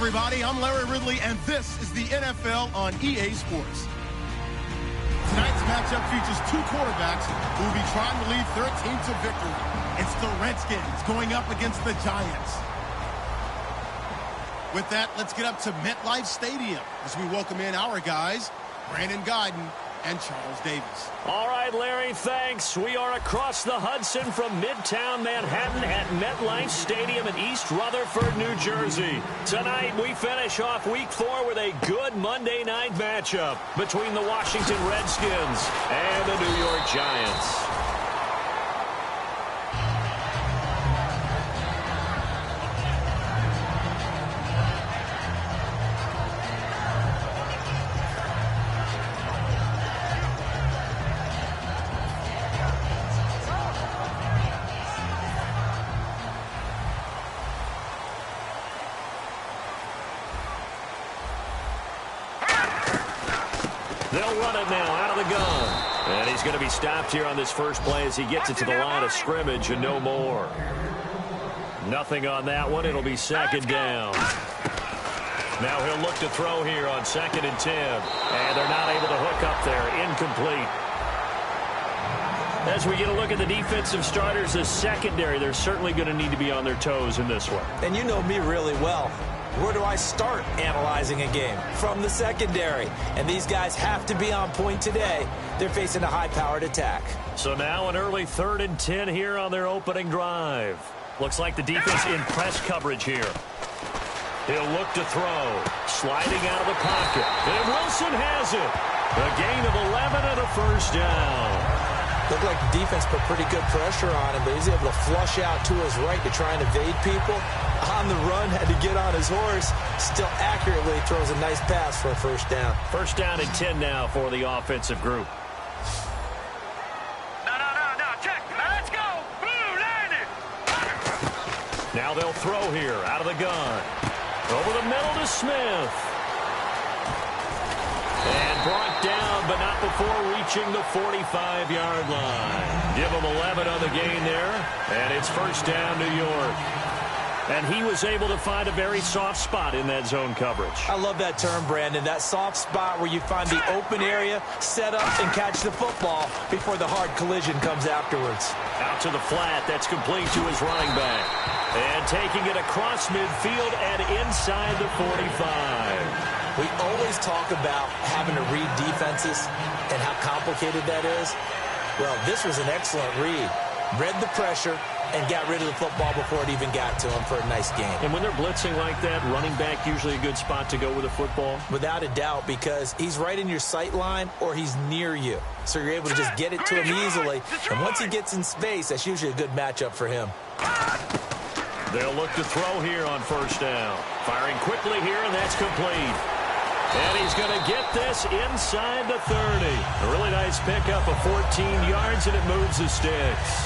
everybody. I'm Larry Ridley, and this is the NFL on EA Sports. Tonight's matchup features two quarterbacks who will be trying to lead their team to victory. It's the Redskins going up against the Giants. With that, let's get up to MetLife Stadium as we welcome in our guys, Brandon Guyton and Charles Davis. All right, Larry, thanks. We are across the Hudson from Midtown Manhattan at MetLife Stadium in East Rutherford, New Jersey. Tonight, we finish off Week 4 with a good Monday night matchup between the Washington Redskins and the New York Giants. They'll run it now out of the gun. And he's going to be stopped here on this first play as he gets it to the line of scrimmage and no more. Nothing on that one. It'll be second down. Now he'll look to throw here on 2nd and 10. And they're not able to hook up there. Incomplete. As we get a look at the defensive starters, the secondary, they're certainly going to need to be on their toes in this one. And you know me really well. Where do I start analyzing a game? From the secondary. And these guys have to be on point today. They're facing a high-powered attack. So now an early 3rd and 10 here on their opening drive. Looks like the defense in press coverage here. He'll look to throw. Sliding out of the pocket. And Wilson has it. A gain of 11 and a first down. Looked like the defense put pretty good pressure on him, but he's able to flush out to his right to try and evade people. On the run, had to get on his horse. Still accurately throws a nice pass for a first down. First down and 10 now for the offensive group. No, check. Let's go. Blue, land it. Now they'll throw here out of the gun. Over the middle to Smith. And brought down, but not before reaching the 45-yard line. Give them 11 on the gain there, and it's first down, New York. And he was able to find a very soft spot in that zone coverage. I love that term, Brandon. That soft spot where you find the open area, set up, and catch the football before the hard collision comes afterwards. Out to the flat. That's complete to his running back. And taking it across midfield and inside the 45. We always talk about having to read defenses and how complicated that is. Well, this was an excellent read. Read the pressure and got rid of the football before it even got to him for a nice game. And when they're blitzing like that, running back usually a good spot to go with the football? Without a doubt, because he's right in your sight line or he's near you. So you're able to just get it to him easily. And once he gets in space, that's usually a good matchup for him. They'll look to throw here on first down. Firing quickly here, and that's complete. And he's going to get this inside the 30. A really nice pickup of 14 yards, and it moves the sticks.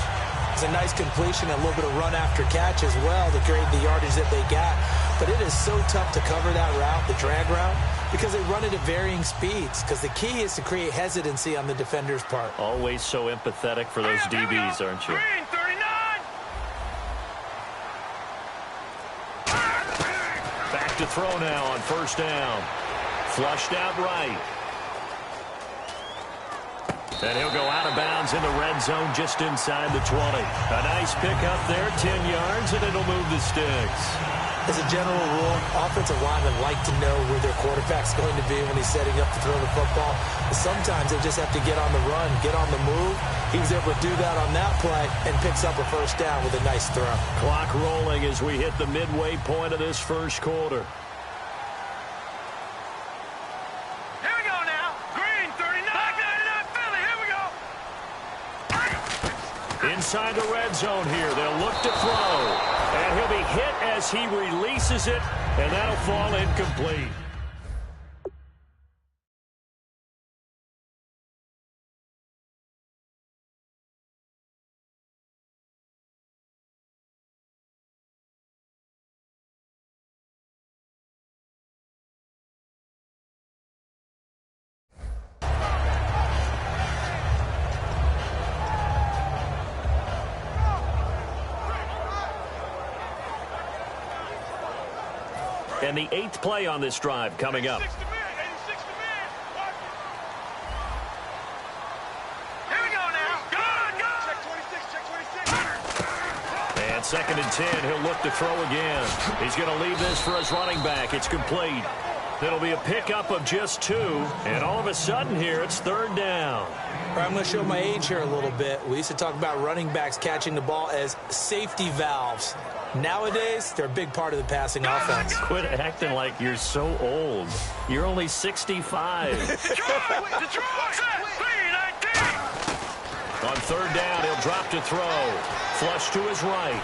It's a nice completion, a little bit of run after catch as well to create the yardage that they got. But it is so tough to cover that route, the drag route, because they run it at varying speeds. Because the key is to create hesitancy on the defender's part. Always so empathetic for those DBs, aren't you? Green, 39. Back to throw now on first down. Flushed out right. And he'll go out of bounds in the red zone just inside the 20. A nice pickup there, 10 yards, and it'll move the sticks. As a general rule, offensive linemen like to know where their quarterback's going to be when he's setting up to throw the football. But sometimes they just have to get on the run, get on the move. He was able to do that on that play and picks up a first down with a nice throw. Clock rolling as we hit the midway point of this first quarter. Inside the red zone here. They'll look to throw. And he'll be hit as he releases it, and that'll fall incomplete. And the 8th play on this drive coming up. And 2nd and 10, he'll look to throw again. He's going to leave this for his running back. It's complete. It'll be a pickup of just 2, and all of a sudden here, it's 3rd down. I'm going to show my age here a little bit. We used to talk about running backs catching the ball as safety valves. Nowadays, they're a big part of the passing offense. Quit acting like you're so old. You're only 65. On 3rd down, he'll drop to throw. Flush to his right.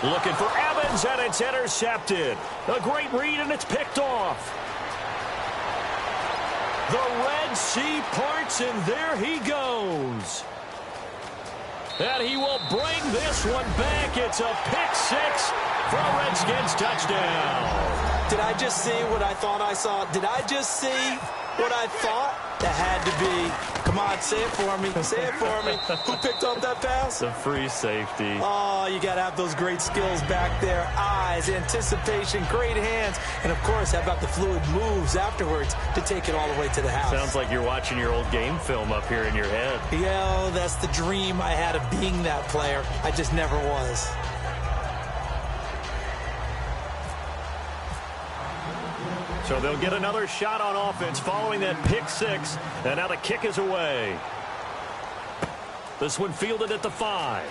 Looking for Evans, and it's intercepted. A great read, and it's picked off. The Red Sea parts, and there he goes. And he will bring this one back. It's a pick 6 for a Redskins touchdown. Did I just see what I thought I saw? Did I just see what I thought? That had to be. Come on, say it for me. Say it for me. Who picked up that pass? The free safety. Oh, you got to have those great skills back there. Eyes, anticipation, great hands. And, of course, how about the fluid moves afterwards to take it all the way to the house? Sounds like you're watching your old game film up here in your head. Yeah, that's the dream I had of being that player. I just never was. So they'll get another shot on offense following that pick 6. And now the kick is away. This one fielded at the 5.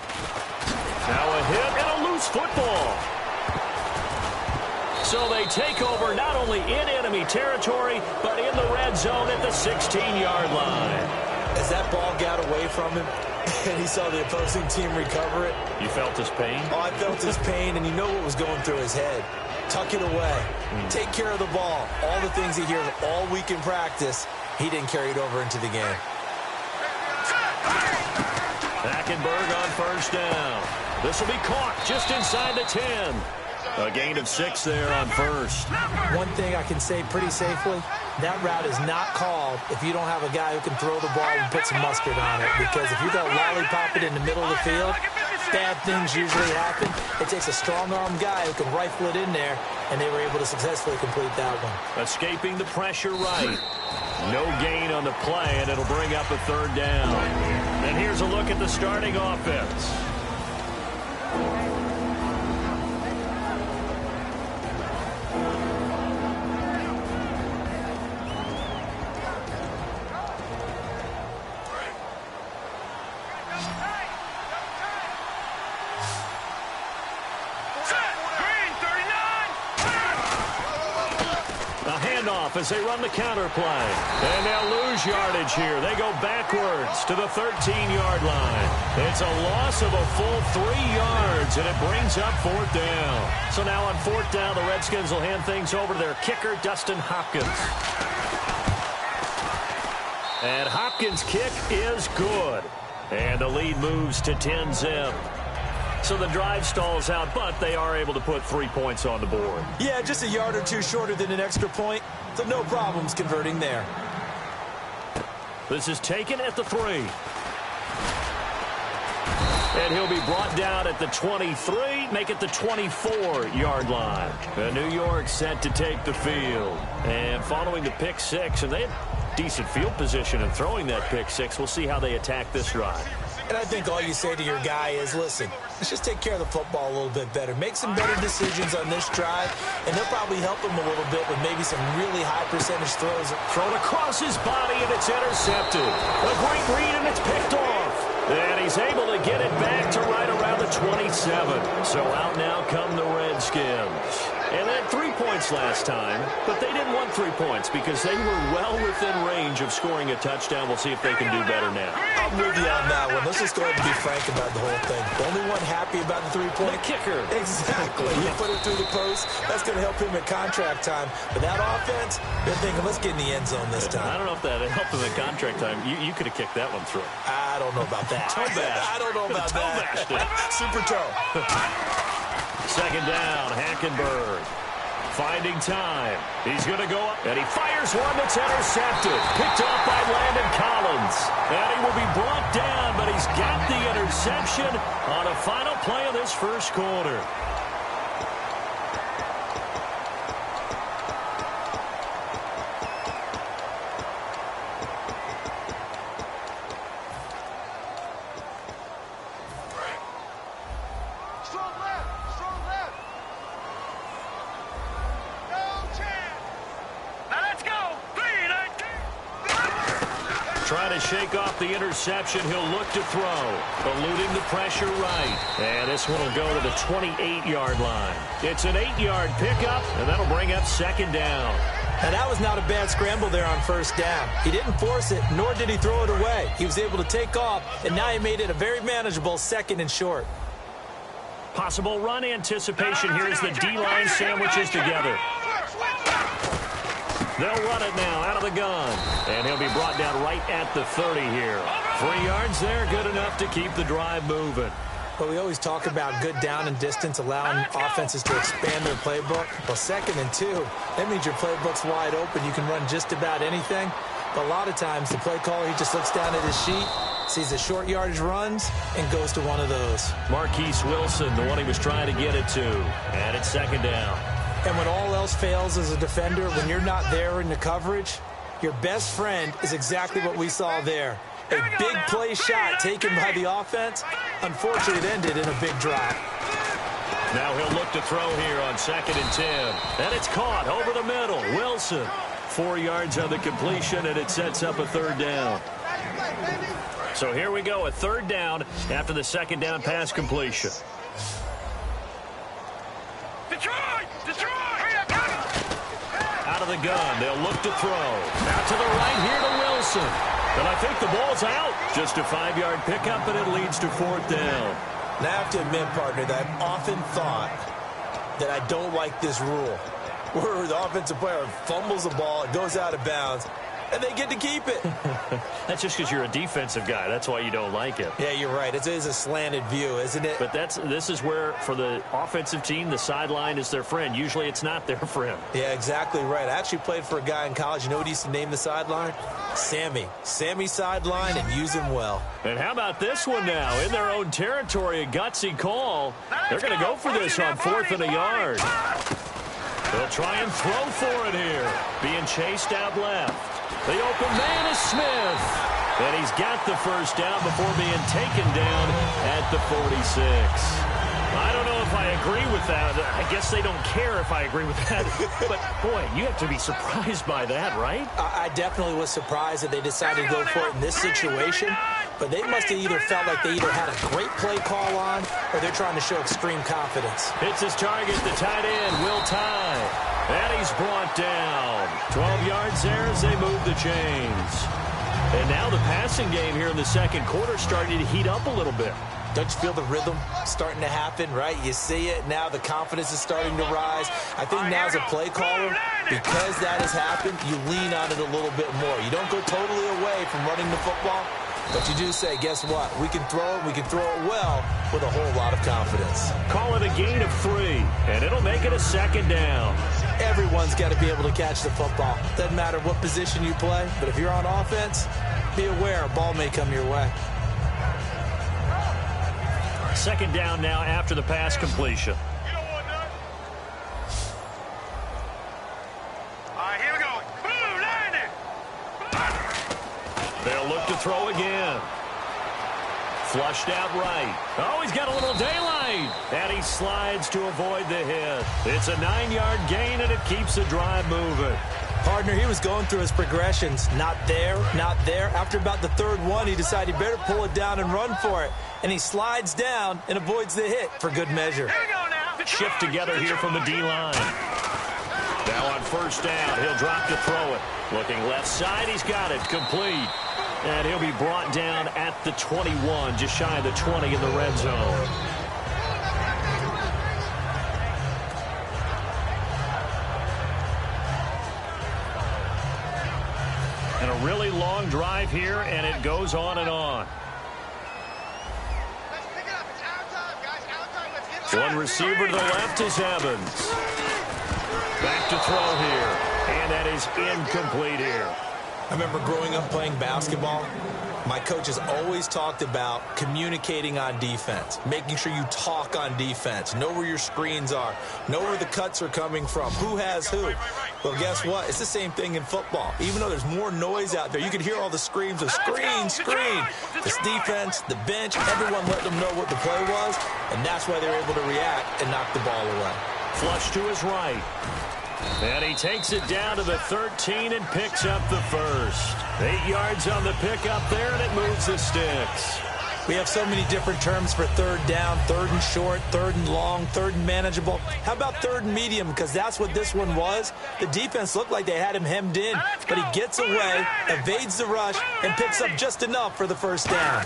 Now a hit and a loose football. So they take over not only in enemy territory, but in the red zone at the 16-yard line. As that ball got away from him, and he saw the opposing team recover it. You felt his pain? Oh, I felt his pain, and you know what was going through his head. Tuck it away. Take care of the ball. All the things he hears all week in practice, he didn't carry it over into the game. Hackenberg on 1st down. This will be caught just inside the 10. A gain of 6 there on 1st. One thing I can say pretty safely, that route is not called if you don't have a guy who can throw the ball and put some mustard on it. Because if you got lollipop it in the middle of the field, bad things usually happen. It takes a strong-arm guy who can rifle it in there, and they were able to successfully complete that one. Escaping the pressure right. No gain on the play, and it'll bring up a 3rd down. And here's a look at the starting offense. As they run the counter play. And they'll lose yardage here. They go backwards to the 13-yard line. It's a loss of a full 3 yards, and it brings up 4th down. So now on 4th down, the Redskins will hand things over to their kicker, Dustin Hopkins. And Hopkins' kick is good. And the lead moves to 10-zip. So the drive stalls out, but they are able to put 3 points on the board. Yeah, just a yard or two shorter than an extra point. So no problems converting there. This is taken at the 3. And he'll be brought down at the 23, make it the 24-yard line. And New York set to take the field. And following the pick 6, and they had decent field position in throwing that pick 6. We'll see how they attack this drive. And I think all you say to your guy is, listen, let's just take care of the football a little bit better. Make some better decisions on this drive, and they'll probably help him a little bit with maybe some really high percentage throws. Thrown across his body, and it's intercepted. A great read, and it's picked off. And he's able to get it back to right around the 27. So out now come the Redskins. And they had 3 points last time, but they didn't want 3 points because they were well within range of scoring a touchdown. We'll see if they can do better now. I'm with you on that one. Let's just go ahead and be frank about the whole thing. The only one happy about the 3-point? The kicker. Exactly. You put it through the post. That's going to help him at contract time. But that offense, they're thinking, let's get in the end zone this time. I don't know if that helped him at contract time. You could have kicked that one through. I don't know about that. Toe bash. I don't know about that. Super toe. 2nd down, Hackenberg. Finding time. He's going to go up, and he fires one that's intercepted. Picked off by Landon Collins. And he will be brought down, but he's got the interception on a final play of this first quarter. trying to shake off the interception. He'll look to throw. Eluding the pressure right. And this one will go to the 28-yard line. It's an 8-yard pickup, and that'll bring up second down. And that was not a bad scramble there on first down. He didn't force it, nor did he throw it away. He was able to take off, and now he made it a very manageable 2nd and short. Possible run anticipation here as the D-line sandwiches together. They'll run it now out of the gun. And he'll be brought down right at the 30 here. 3 yards there, good enough to keep the drive moving. But we always talk about good down and distance, allowing offenses to expand their playbook. Well, 2nd and 2, that means your playbook's wide open. You can run just about anything. But a lot of times, the play caller, he just looks down at his sheet, sees the short yardage runs, and goes to one of those. Marquise Wilson, the one he was trying to get it to. And it's 2nd down. And when all else fails as a defender, when you're not there in the coverage, your best friend is exactly what we saw there. A big play shot taken by the offense. Unfortunately, it ended in a big drop. Now he'll look to throw here on 2nd and 10. And it's caught over the middle. Wilson, 4 yards on the completion, and it sets up a 3rd down. So here we go, a 3rd down after the 2nd down pass completion. Out of the gun, they'll look to throw. Out to the right here to Wilson. And I think the ball's out. Just a 5-yard pickup, and it leads to 4th down. Now, I have to admit, partner, that I've often thought that I don't like this rule, where the offensive player fumbles the ball, it goes out of bounds, and they get to keep it. That's just because you're a defensive guy. That's why you don't like it. Yeah, you're right. It is a slanted view, isn't it? But this is where, for the offensive team, the sideline is their friend. Usually it's not their friend. Yeah, exactly right. I actually played for a guy in college. You know what he used to name the sideline? Sammy. Sammy sideline, and use him well. And how about this one now? In their own territory, a gutsy call. They're going to go for this on 4th and a yard. They'll try and throw for it here. Being chased out left. The open man is Smith. And he's got the first down before being taken down at the 46. I don't know if I agree with that. I guess they don't care if I agree with that. But, boy, you have to be surprised by that, right? I definitely was surprised that they decided to go for it in this situation. But they must have either felt like they either had a great play call on or they're trying to show extreme confidence. Hits his target, the tight end, Will Tye. And he's brought down. 12 yards there as they move the chains. And now the passing game here in the 2nd quarter starting to heat up a little bit. Don't you feel the rhythm starting to happen, right? You see it. Now the confidence is starting to rise. I think now as a play caller, because that has happened, you lean on it a little bit more. You don't go totally away from running the football, but you do say, guess what? We can throw it. We can throw it well with a whole lot of confidence. Call it a gain of 3, and it'll make it a 2nd down. Everyone's got to be able to catch the football. Doesn't matter what position you play, but if you're on offense, be aware a ball may come your way. 2nd down now after the pass completion. Here we go. Boom, landed. They'll look to throw again. Flushed out right. Oh, he's got a little daylight. And he slides to avoid the hit. It's a 9-yard gain, and it keeps the drive moving. Partner, he was going through his progressions. Not there, not there. After about the 3rd one, he decided he better pull it down and run for it. And he slides down and avoids the hit for good measure. Here we go now. Shift together here from the D-line. Now on 1st down, he'll drop to throw it. Looking left side, he's got it. Complete. And he'll be brought down at the 21, just shy of the 20 in the red zone. And a really long drive here, and it goes on and on. One receiver to the left is Evans. Back to throw here, and that is incomplete here. I remember growing up playing basketball. My coaches always talked about communicating on defense, making sure you talk on defense, know where your screens are, know where the cuts are coming from, who has who. Well, guess what? It's the same thing in football. Even though there's more noise out there, you can hear all the screams of screen, screen. This defense, the bench, everyone let them know what the play was, and that's why they were able to react and knock the ball away. Flush to his right. And he takes it down to the 13 and picks up the first. 8 yards on the pickup there, and it moves the sticks. We have so many different terms for third down, third and short, third and long, third and manageable. How about third and medium? Because that's what this one was. The defense looked like they had him hemmed in, but he gets away, evades the rush, and picks up just enough for the first down.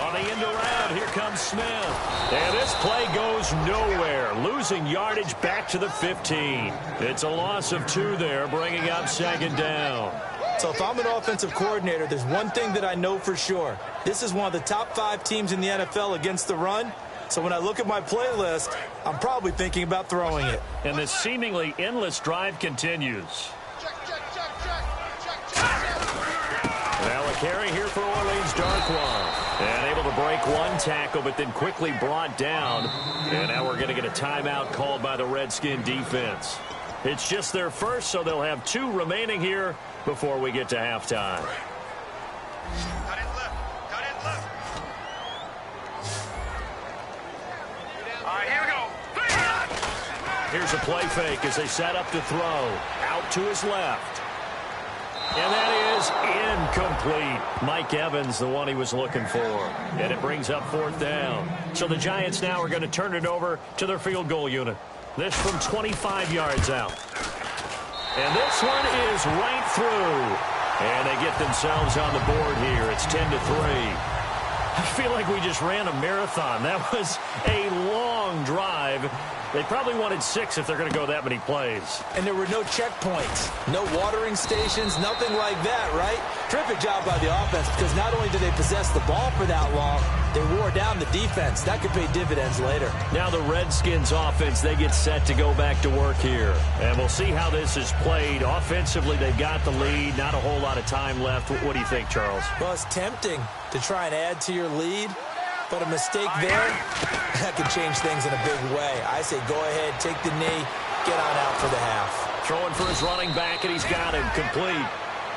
On the end around, here comes Smith. And this play goes nowhere, losing yardage back to the 15. It's a loss of 2 there, bringing up second down. So if I'm an offensive coordinator, there's one thing that I know for sure. This is one of the top 5 teams in the NFL against the run. So when I look at my playlist, I'm probably thinking about throwing it. And this seemingly endless drive continues. Now a carry here for Orleans Darkwa. And able to break one tackle, but then quickly brought down. And now we're going to get a timeout called by the Redskin defense. It's just their first, so they'll have 2 remaining here before we get to halftime. Cut it left. Cut it left. All right, here we go. Here's a play fake as they set up to throw. Out to his left. And that is incomplete. Mike Evans, the one he was looking for. And it brings up 4th down. So the Giants now are going to turn it over to their field goal unit. This from 25 yards out. And this one is right through. And they get themselves on the board here. It's 10-3. I feel like we just ran a marathon. That was a long drive. They probably wanted 6 if they're going to go that many plays. And there were no checkpoints, no watering stations, nothing like that, right? Terrific job by the offense, because not only did they possess the ball for that long, they wore down the defense. That could pay dividends later. Now the Redskins offense, they get set to go back to work here. And we'll see how this is played. Offensively, they've got the lead. Not a whole lot of time left. What do you think, Charles? Well, it's tempting to try and add to your lead. But a mistake there, that could change things in a big way. I say go ahead, take the knee, get on out for the half. Throwing for his running back, and he's got him complete.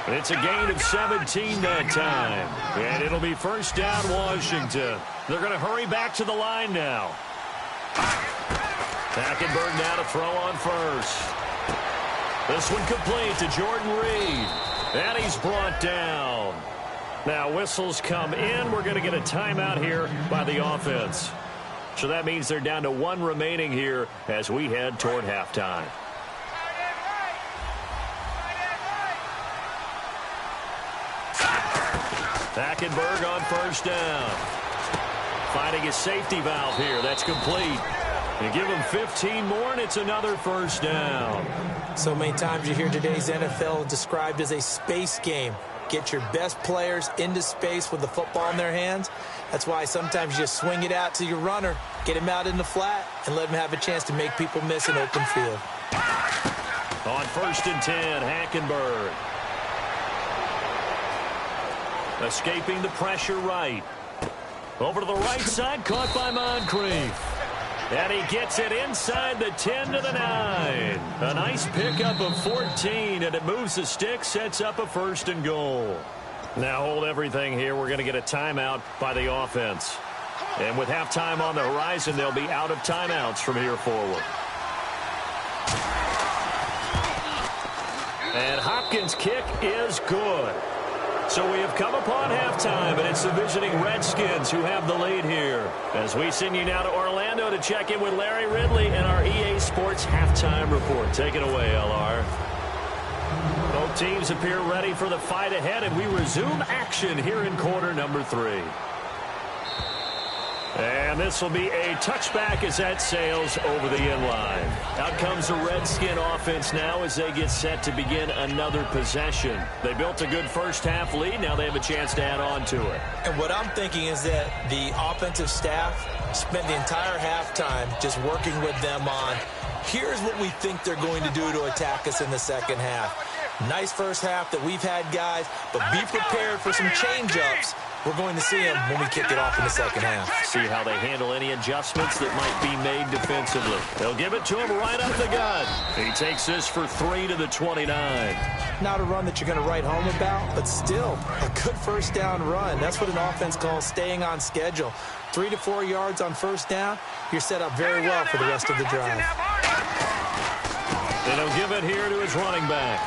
And it's a gain of 17 that time. And it'll be first down, Washington. They're going to hurry back to the line now. Hackenberg now to throw on first. This one complete to Jordan Reed. And he's brought down. Now whistles come in. We're going to get a timeout here by the offense. So that means they're down to 1 remaining here as we head toward halftime. Hackenberg on first down. Finding his safety valve here. That's complete. You give him 15 more, and it's another first down. So many times you hear today's NFL described as a space game. Get your best players into space with the football in their hands. That's why sometimes you just swing it out to your runner, get him out in the flat, and let him have a chance to make people miss an open field. On 1st and 10, Hackenberg. Escaping the pressure right. Over to the right side, caught by Moncrief. And he gets it inside the 10 to the 9. A nice pickup of 14, and it moves the stick, sets up a 1st and goal. Now hold everything here. We're going to get a timeout by the offense. And with halftime on the horizon, they'll be out of timeouts from here forward. And Hopkins' kick is good. So we have come upon halftime, and it's the visiting Redskins who have the lead here. As we send you now to Orlando to check in with Larry Ridley and our EA Sports Halftime Report. Take it away, LR. Both teams appear ready for the fight ahead, and we resume action here in quarter number 3. And this will be a touchback as that sails over the inline. Out comes the Redskin offense now as they get set to begin another possession. They built a good first half lead. Now they have a chance to add on to it. And what I'm thinking is that the offensive staff spent the entire halftime just working with them on, here's what we think they're going to do to attack us in the second half. Nice first half that we've had, guys, but be prepared for some change-ups. We're going to see them when we kick it off in the second half. See how they handle any adjustments that might be made defensively. They'll give it to him right up the gut. He takes this for 3 to the 29. Not a run that you're going to write home about, but still a good first down run. That's what an offense calls staying on schedule. 3 to 4 yards on first down, you're set up very well for the rest of the drive. And he'll give it here to his running back.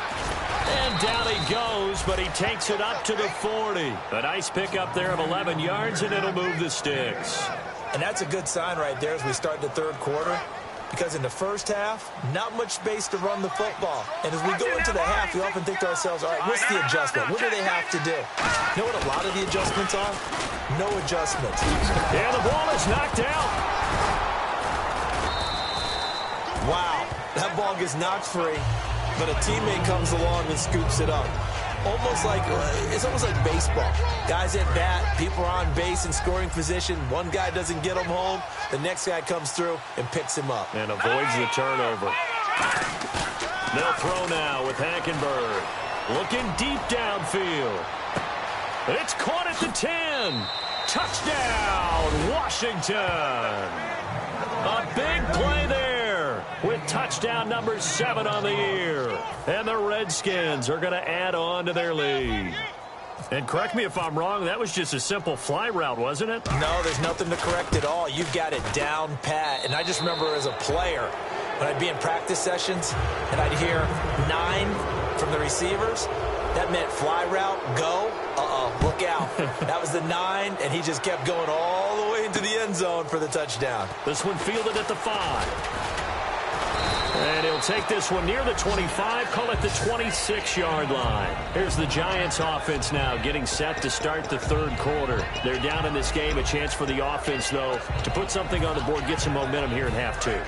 And down he goes, but he takes it up to the 40. A nice pickup there of 11 yards, and it'll move the sticks. And that's a good sign right there as we start the third quarter. Because in the first half, not much space to run the football. And as we go into the half, we often think to ourselves, all right, what's the adjustment? What do they have to do? You know what a lot of the adjustments are? No adjustments. And the ball is knocked out. Wow, that ball gets knocked free, but a teammate comes along and scoops it up. It's almost like baseball. Guys at bat, people are on base in scoring position. One guy doesn't get him home. The next guy comes through and picks him up. And avoids the turnover. They'll throw now with Hackenberg. Looking deep downfield. It's caught at the 10. Touchdown, Washington. A big play there with touchdown number 7 on the year. And the Redskins are going to add on to their lead. And correct me if I'm wrong, that was just a simple fly route, wasn't it? No, there's nothing to correct at all. You've got it down pat. And I just remember as a player, when I'd be in practice sessions and I'd hear 9 from the receivers, that meant fly route, go, look out. That was the 9, and he just kept going all the way into the end zone for the touchdown. This one fielded at the 5. And he'll take this one near the 25, call it the 26-yard line. Here's the Giants offense now getting set to start the third quarter. They're down in this game, a chance for the offense, though, to put something on the board, get some momentum here in half 2.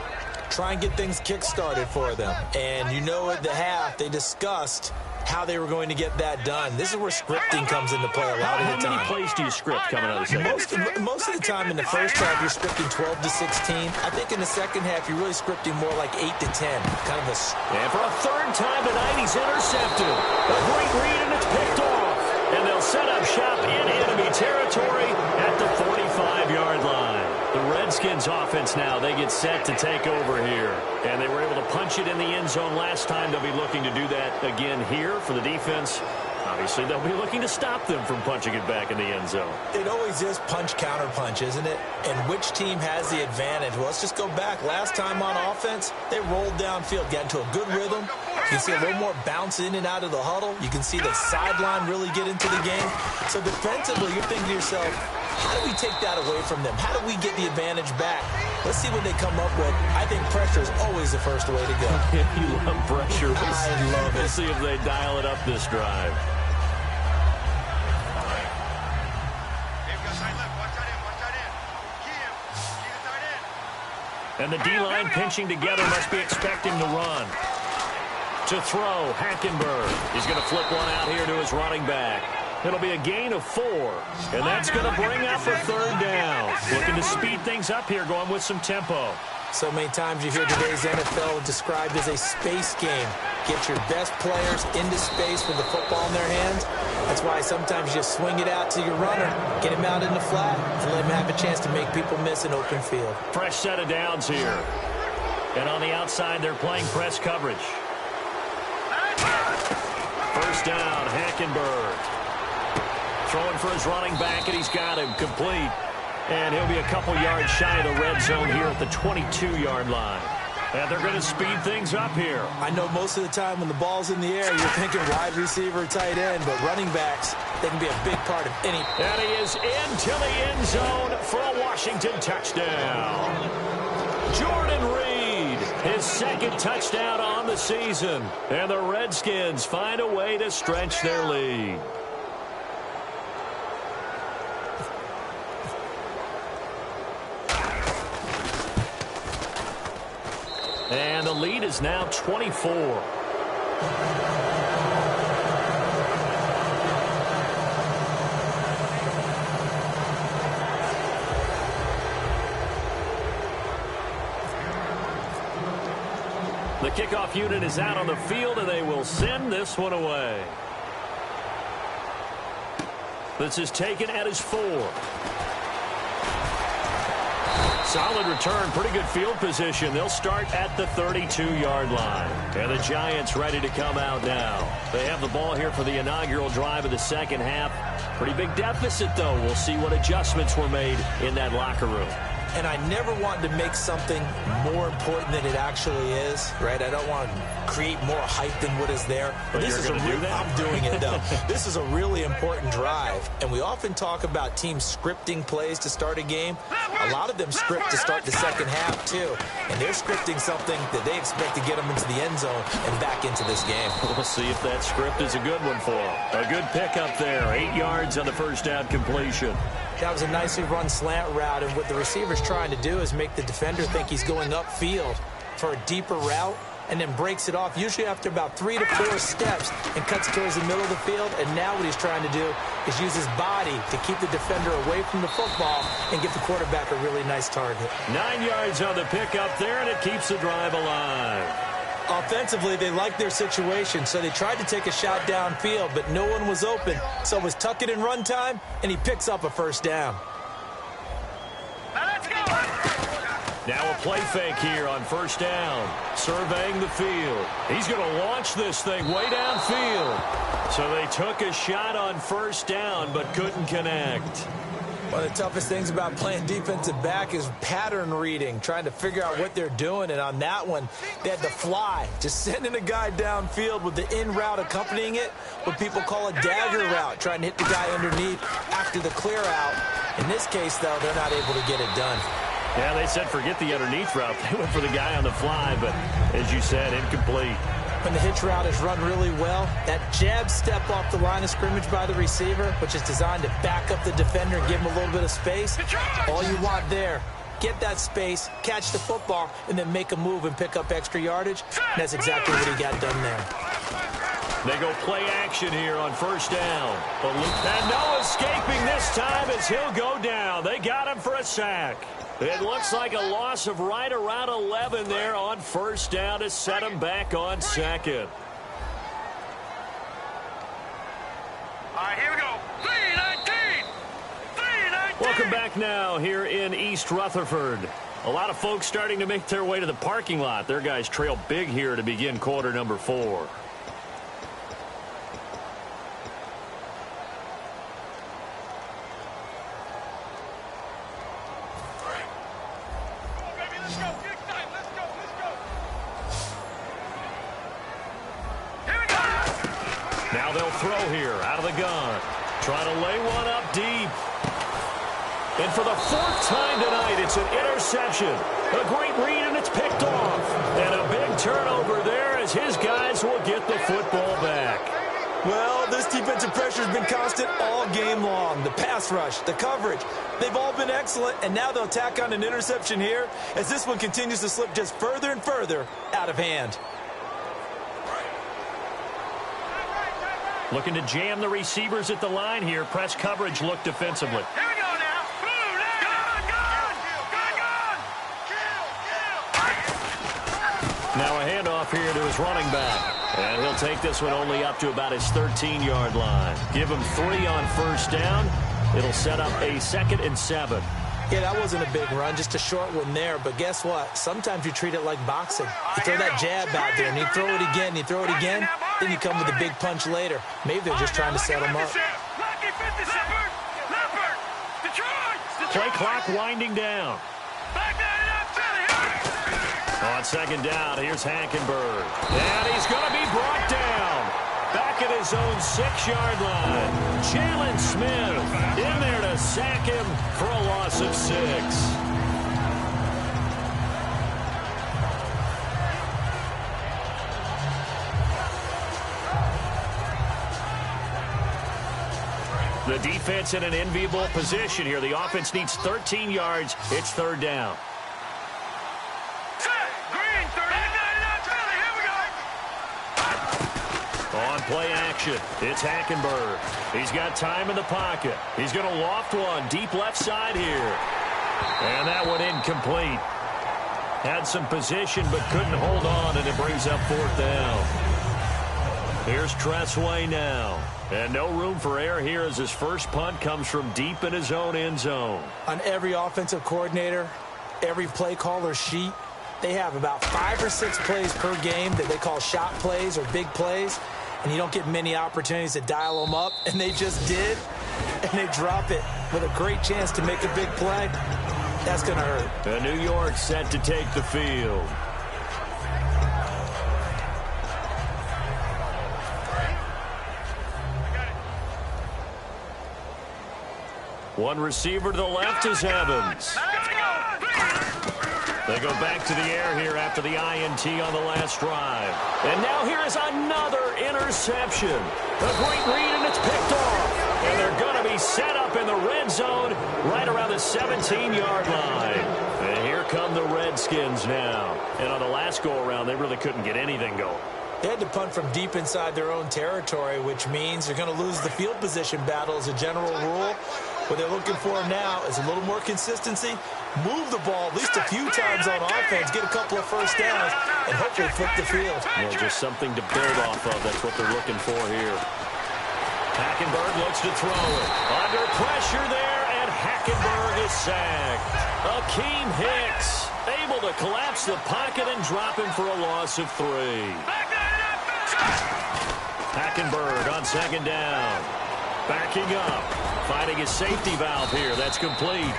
Try and get things kick-started for them. And you know at the half, they discussed how they were going to get that done. This is where scripting comes into play a lot of the time. How many plays do you script coming out of the second? Most of the time in the first half, you're scripting 12 to 16. I think in the second half, you're really scripting more like 8 to 10. Kind of a... And for a third time tonight, he's intercepted. A great read, and it's picked off. And they'll set up shop in enemy territory at the 45-yard line. The Redskins offense now, they get set to take over here. And they were able to punch it in the end zone last time. They'll be looking to do that again here for the defense. Obviously, they'll be looking to stop them from punching it back in the end zone. It always is punch-counter-punch, isn't it? And which team has the advantage? Well, let's just go back. Last time on offense, they rolled downfield, got into a good rhythm. You can see a little more bounce in and out of the huddle. You can see the sideline really get into the game. So defensively, you're thinking to yourself, how do we take that away from them? How do we get the advantage back? Let's see what they come up with. I think pressure is always the first way to go. You love pressure. I love it. We'll see if they dial it up this drive. And the D-line pinching together, must be expecting to run. To throw, Hackenberg. He's going to flip one out here to his running back. It'll be a gain of 4. And that's going to bring up a third down. Looking to speed things up here, going with some tempo. So many times you hear today's NFL described as a space game. Get your best players into space with the football in their hands. That's why sometimes you just swing it out to your runner, get him out in the flat, and let him have a chance to make people miss an open field. Fresh set of downs here. And on the outside, they're playing press coverage. First down, Hackenberg. Throwing for his running back, and he's got him complete. And he'll be a couple yards shy of the red zone here at the 22-yard line. And they're going to speed things up here. I know most of the time when the ball's in the air, you're thinking wide receiver, tight end, but running backs, they can be a big part of any. And he is into the end zone for a Washington touchdown. Jordan Reed, his second touchdown on the season. And the Redskins find a way to stretch their lead. And the lead is now 24. The kickoff unit is out on the field, and they will send this one away. This is taken at his 4. Solid return, pretty good field position. They'll start at the 32-yard line. And the Giants ready to come out now. They have the ball here for the inaugural drive of the second half. Pretty big deficit, though. We'll see what adjustments were made in that locker room. And I never want to make something more important than it actually is, right? I don't want to create more hype than what is there. But this you're is going to do that? I'm doing it, though. This is a really important drive, and we often talk about teams scripting plays to start a game. A lot of them script to start the second half, too, and they're scripting something that they expect to get them into the end zone and back into this game. We'll see if that script is a good one for them. A good pickup there, 8 yards on the first down completion. That was a nicely run slant route, and what the receiver's trying to do is make the defender think he's going upfield for a deeper route, and then breaks it off, usually after about 3 to 4 steps, and cuts towards the middle of the field. And now what he's trying to do is use his body to keep the defender away from the football and give the quarterback a really nice target. 9 yards on the pickup there, and it keeps the drive alive. Offensively, they liked their situation, so they tried to take a shot downfield, but no one was open. So it was tuck it in run time, and he picks up a first down. Now let's go. Now a play fake here on first down. Surveying the field. He's going to launch this thing way downfield. So they took a shot on first down, but couldn't connect. One of the toughest things about playing defensive back is pattern reading, trying to figure out what they're doing. And on that one, they had to fly, just sending a guy downfield with the in route accompanying it, what people call a dagger route, trying to hit the guy underneath after the clear out. In this case, though, they're not able to get it done. Yeah, they said forget the underneath route. They went for the guy on the fly, but as you said, incomplete. When the hitch route is run really well, that jab step off the line of scrimmage by the receiver, which is designed to back up the defender and give him a little bit of space, all you want there, get that space, catch the football, and then make a move and pick up extra yardage. And that's exactly what he got done there. They go play action here on first down. And no escaping this time as he'll go down. They got him for a sack. It looks like a loss of right around 11 there on first down to set him back on second. All right, here we go. 3-19. 3-19. Welcome back now here in East Rutherford. A lot of folks starting to make their way to the parking lot. Their guys trail big here to begin quarter number 4. Now they'll throw here out of the gun. Trying to lay one up deep. And for the 4th time tonight, it's an interception. A great read, and it's picked off. And a big turnover there as his guys will get the football back. Well, this defensive pressure has been constant all game long. The pass rush, the coverage, they've all been excellent, and now they'll tack on an interception here as this one continues to slip just further and further out of hand. Looking to jam the receivers at the line here. Press coverage look defensively. Here we go now. Boom, Now a handoff here to his running back. And he'll take this one only up to about his 13-yard line. Give him 3 on first down. It'll set up a 2nd and 7. Yeah, that wasn't a big run, just a short one there. But guess what? Sometimes you treat it like boxing. You throw that jab out there, and you throw it again, you throw it again, then you come with a big punch later. Maybe they're just trying to set him up. Play clock winding down. On second down, here's Hackenberg. And he's going to be brought down. Back at his own 6-yard line. Jalen Smith in there to sack him for a loss of 6. The defense in an enviable position here. The offense needs 13 yards. It's 3rd down. On play action, it's Hackenberg. He's got time in the pocket. He's going to loft one deep left side here. And that one incomplete. Had some position but couldn't hold on, and it brings up 4th down. Here's Tressway now. And no room for error here as his first punt comes from deep in his own end zone. On every offensive coordinator, every play caller sheet, they have about 5 or 6 plays per game that they call shot plays or big plays. And you don't get many opportunities to dial them up, and they just did, and they drop it with a great chance to make a big play. That's going to hurt. And New York set to take the field. One receiver to the left is Evans. They go back to the air here after the INT on the last drive. And now here is another interception. A great read, and it's picked off. And they're going to be set up in the red zone right around the 17-yard line. And here come the Redskins now. And on the last go-around, they really couldn't get anything going. They had to punt from deep inside their own territory, which means they're going to lose the field position battle as a general rule. What they're looking for now is a little more consistency, move the ball at least a few times on offense, get a couple of first downs, and hopefully flip the field. Well, just something to build off of. That's what they're looking for here. Hackenberg looks to throw it. Under pressure there, and Hackenberg is sacked. Akeem Hicks able to collapse the pocket and drop him for a loss of 3. Hackenberg on second down. Backing up. Finding his safety valve here. That's complete.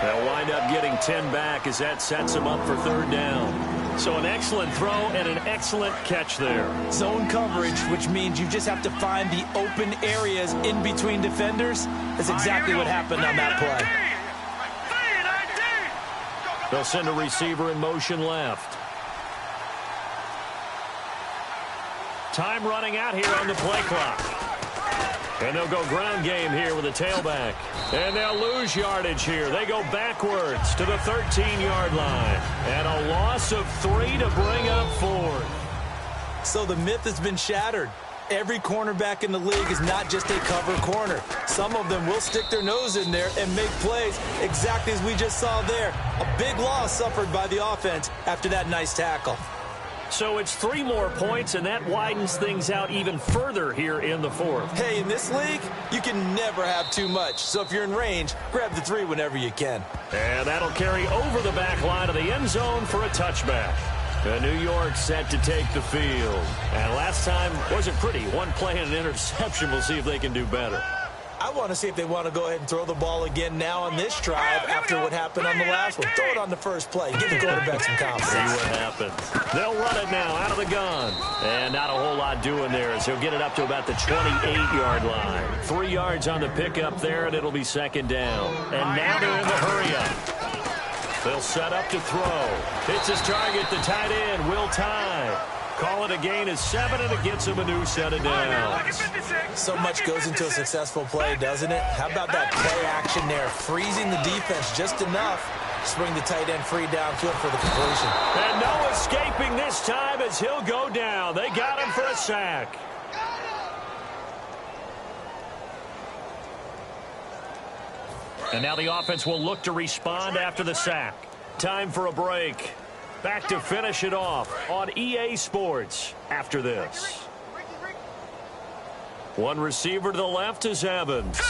They'll wind up getting 10 back as that sets him up for third down. So an excellent throw and an excellent catch there. Zone coverage, which means you just have to find the open areas in between defenders. That's exactly what happened on that play. They'll send a receiver in motion left. Time running out here on the play clock. And they'll go ground game here with a tailback. And they'll lose yardage here. They go backwards to the 13-yard line. And a loss of 3 to bring up 4. So the myth has been shattered. Every cornerback in the league is not just a cover corner. Some of them will stick their nose in there and make plays exactly as we just saw there. A big loss suffered by the offense after that nice tackle. So it's 3 more points, and that widens things out even further here in the 4th. Hey, in this league, you can never have too much. So if you're in range, grab the 3 whenever you can. And that'll carry over the back line of the end zone for a touchback. New York set to take the field. And last time wasn't pretty. One play and an interception. We'll see if they can do better. I want to see if they want to go ahead and throw the ball again now on this drive after what happened on the last one. Throw it on the first play. Give the quarterback some confidence. See what happens. They'll run it now out of the gun. And not a whole lot doing there as he'll get it up to about the 28-yard line. 3 yards on the pickup there, and it'll be second down. And now they're in the hurry-up. They'll set up to throw. Hits his target, the tight end, Will Tye. Call it a gain of 7, and it gets him a new set of downs. So much goes into a successful play, doesn't it? How about that play action there? Freezing the defense just enough to swing the tight end free downfield for the completion. And no escaping this time as he'll go down. They got him for a sack. And now the offense will look to respond after the sack. Time for a break. Back to finish it off on EA Sports after this. One receiver to the left is Evans.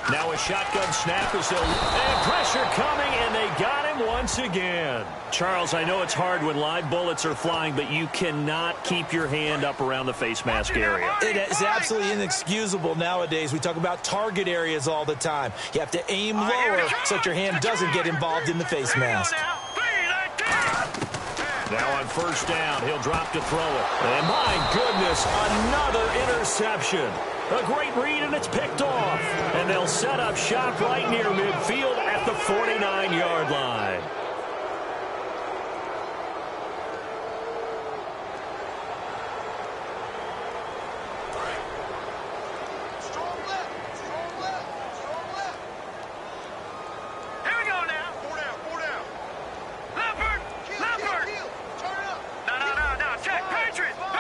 Now a shotgun snap as they'll... And pressure coming, and they got him once again. Charles, I know it's hard when live bullets are flying, but you cannot keep your hand up around the face mask area. It is absolutely inexcusable nowadays. We talk about target areas all the time. You have to aim lower so that your hand doesn't get involved in the face mask. Now on first down, he'll drop to throw it. And my goodness, another interception. A great read, and it's picked off. And they'll set up shop right near midfield at the 49-yard line.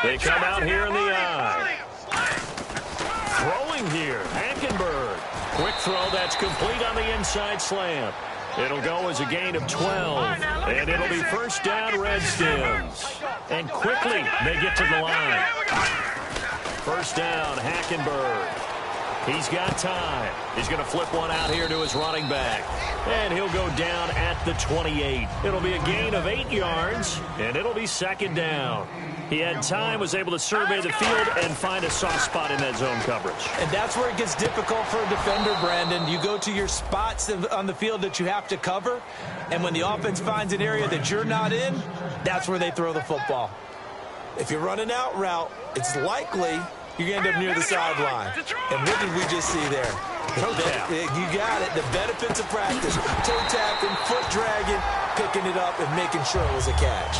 They come out here in the eye. Throwing here, Hackenberg. Quick throw that's complete on the inside slant. It'll go as a gain of 12. And it'll be first down, Redskins. And quickly they get to the line. First down, Hackenberg. He's got time. He's going to flip one out here to his running back. And he'll go down at the 28. It'll be a gain of 8 yards, and it'll be second down. He had time, was able to survey the field and find a soft spot in that zone coverage. And that's where it gets difficult for a defender, Brandon. You go to your spots on the field that you have to cover, and when the offense finds an area that you're not in, that's where they throw the football. If you're running out route, it's likely you end up near the sideline. And what did we just see there? Toe tap. You got it. The benefits of practice. Toe tapping, foot dragging, picking it up, and making sure it was a catch.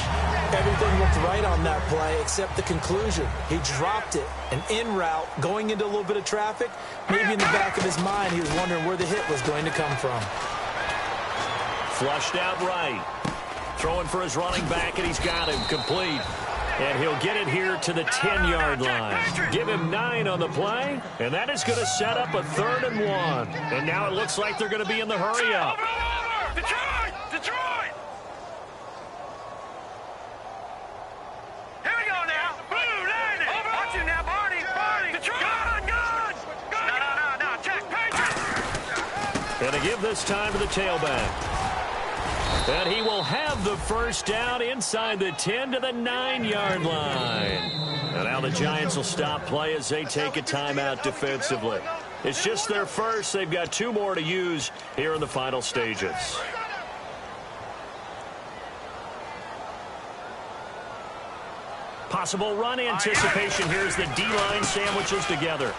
Everything looked right on that play except the conclusion. He dropped it. An in route, going into a little bit of traffic. Maybe in the back of his mind, he was wondering where the hit was going to come from. Flushed out right. Throwing for his running back, and he's got him complete. And he'll get it here to the 10-yard line. Give him 9 on the play, and that is going to set up a 3rd and 1. And now it looks like they're going to be in the hurry-up. Detroit! Detroit! Here we go now. Blue landing. Watch it now, Barney. Barney. Detroit. Gun. No. Check. Patriot. And to give this time to the tailback. And he will have the first down inside the 10 to the 9-yard line. And now the Giants will stop play as they take a timeout defensively. It's just their first. They've got 2 more to use here in the final stages. Possible run anticipation. Here's the D-line sandwiches together.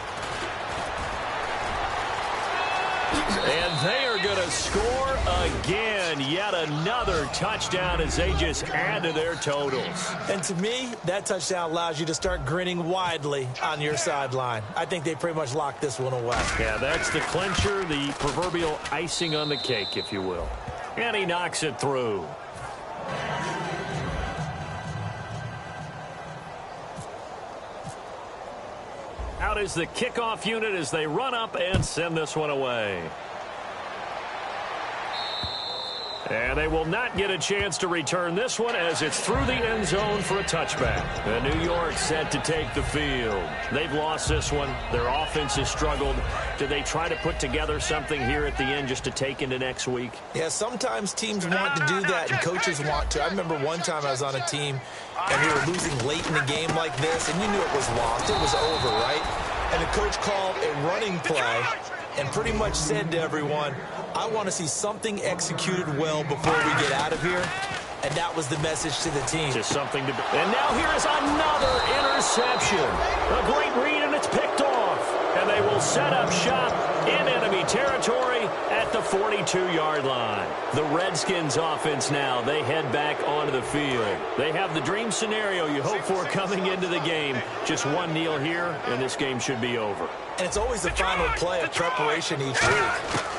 And they are going to score again. Yet another touchdown as they just add to their totals. And to me, that touchdown allows you to start grinning widely on your sideline. I think they pretty much locked this one away. Yeah, that's the clincher, the proverbial icing on the cake, if you will. And he knocks it through. Out is the kickoff unit as they run up and send this one away. And they will not get a chance to return this one as it's through the end zone for a touchback. And New York set to take the field. They've lost this one. Their offense has struggled. Do they try to put together something here at the end just to take into next week? Yeah, sometimes teams want to do that and coaches want to. I remember one time I was on a team and we were losing late in the game like this, and you knew it was lost. It was over, right? And the coach called a running play and pretty much said to everyone, I want to see something executed well before we get out of here. And that was the message to the team. Just something to... And now here is another interception. A great read, and it's picked off. And they will set up shop in enemy territory at the 42-yard line. The Redskins offense now, they head back onto the field. They have the dream scenario you hope for coming into the game. Just one kneel here, and this game should be over. And it's always the final play of preparation each week.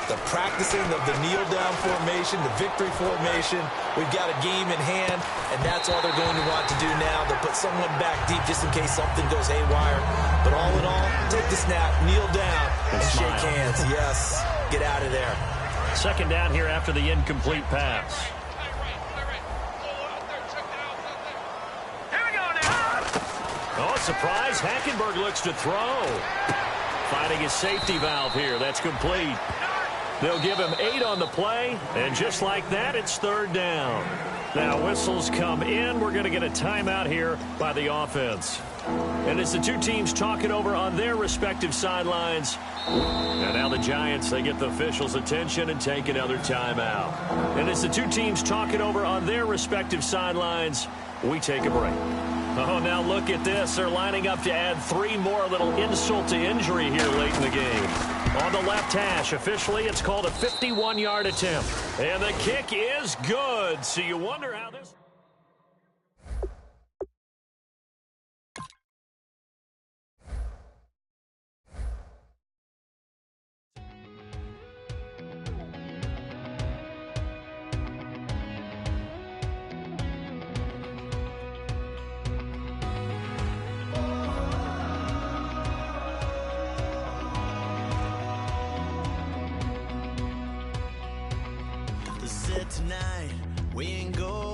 The practicing of the kneel-down formation, the victory formation. We've got a game in hand, and that's all they're going to want to do now. They'll put someone back deep just in case something goes haywire. But all in all, take the snap, kneel down, and shake hands. Yes, get out of there. 2nd down here after the incomplete pass. Here we go now. Oh, surprise. Hackenberg looks to throw. Finding his safety valve here. That's complete. They'll give him 8 on the play, and just like that, it's 3rd down. Now whistles come in. We're going to get a timeout here by the offense. And as the two teams talk it over on their respective sidelines, and now the Giants, they get the officials' attention and take another timeout. And as the two teams talk it over on their respective sidelines, we take a break. Oh, now look at this. They're lining up to add 3 more, little insult to injury here late in the game. On the left hash, officially, it's called a 51-yard attempt. And the kick is good. So you wonder how this... Tonight we ain't going